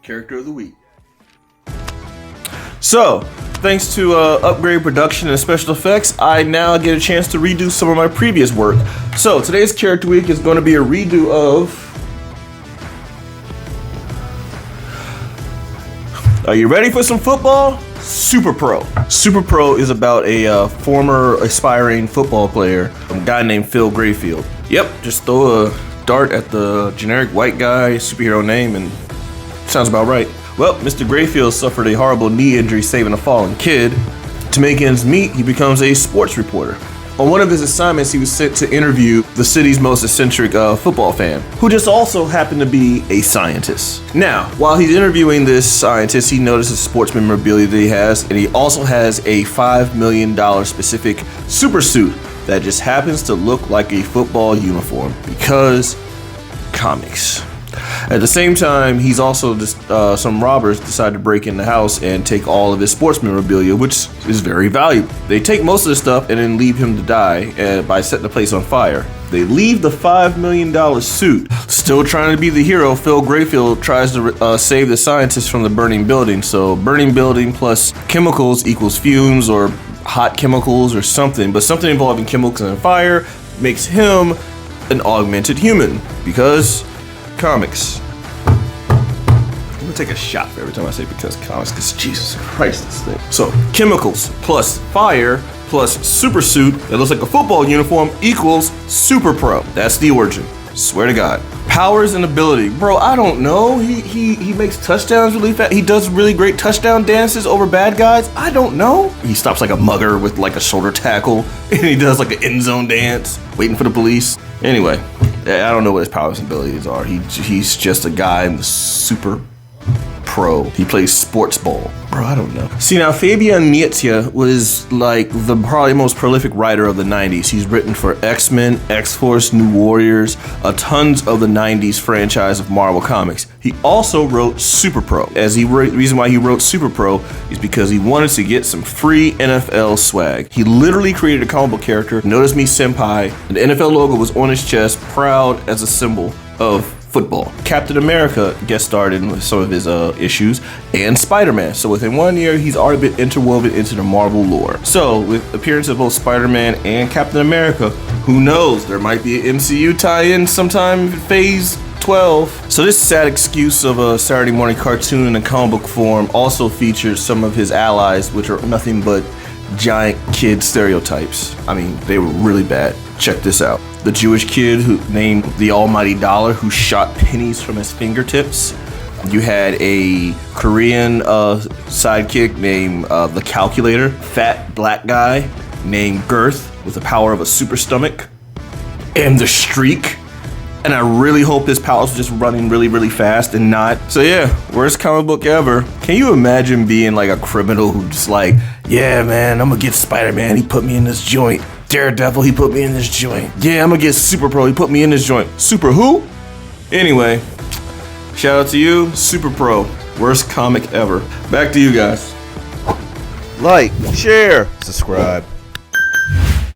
Character of the Week. So, thanks to upgrade production and special effects, I now get a chance to redo some of my previous work. So, today's Character Week is going to be a redo of... Are you ready for some football? SuperPro. SuperPro is about a former aspiring football player, a guy named Phil Grayfield. Yep, just throw a dart at the generic white guy superhero name and sounds about right. Well, Mr. Grayfield suffered a horrible knee injury saving a fallen kid. To make ends meet, he becomes a sports reporter. On one of his assignments, he was sent to interview the city's most eccentric football fan, who just also happened to be a scientist. Now, while he's interviewing this scientist, he notices sports memorabilia that he has, and he also has a $5 million specific super suit that just happens to look like a football uniform, because comics. At the same time, he's also just some robbers decide to break in the house and take all of his sports memorabilia, which is very valuable. They take most of the stuff and then leave him to die by setting the place on fire. They leave the $5 million suit. Still trying to be the hero, Phil Grayfield tries to save the scientist from the burning building. So burning building plus chemicals equals fumes or hot chemicals or something, but something involving chemicals and fire makes him an augmented human, because comics. I'm gonna take a shot for every time I say because comics, because Jesus Christ, this thing. So, chemicals plus fire plus super suit that looks like a football uniform equals SuperPro. That's the origin. Swear to God. Powers and ability. Bro, I don't know. He makes touchdowns really fast. He does really great touchdown dances over bad guys. I don't know. He stops like a mugger with like a shoulder tackle, and he does like an end zone dance, waiting for the police. Anyway, I don't know what his powers and abilities are. He's just a guy in the super pro. He plays sports ball. Bro, I don't know. See, now Fabian Nietzsche was like the probably most prolific writer of the 90s. He's written for X-Men, X-Force, New Warriors, tons of the 90s franchise of Marvel Comics. He also wrote SuperPro. Reason why he wrote SuperPro is because he wanted to get some free NFL swag. He literally created a comic book character, Notice Me Senpai. The NFL logo was on his chest, proud as a symbol of football. Captain America guest starred in some of his issues, and Spider-Man. So within 1 year, he's already been interwoven into the Marvel lore. So with appearance of both Spider-Man and Captain America, who knows, there might be an MCU tie-in sometime in phase 12. So this sad excuse of a Saturday morning cartoon in a comic book form also features some of his allies, which are nothing but giant kid stereotypes. I mean, they were really bad. Check this out. The Jewish kid who named the Almighty Dollar, who shot pennies from his fingertips. You had a Korean sidekick named the Calculator. Fat black guy named Girth with the power of a super stomach. And the Streak. And I really hope his powers were just running really, really fast and not. So yeah, worst comic book ever. Can you imagine being like a criminal who just like, yeah, man, I'm gonna get Spider-Man. He put me in this joint. Daredevil, he put me in this joint. Yeah, I'm gonna get SuperPro. He put me in this joint. Super who? Anyway, shout out to you, SuperPro. Worst comic ever. Back to you guys. Like, share, subscribe.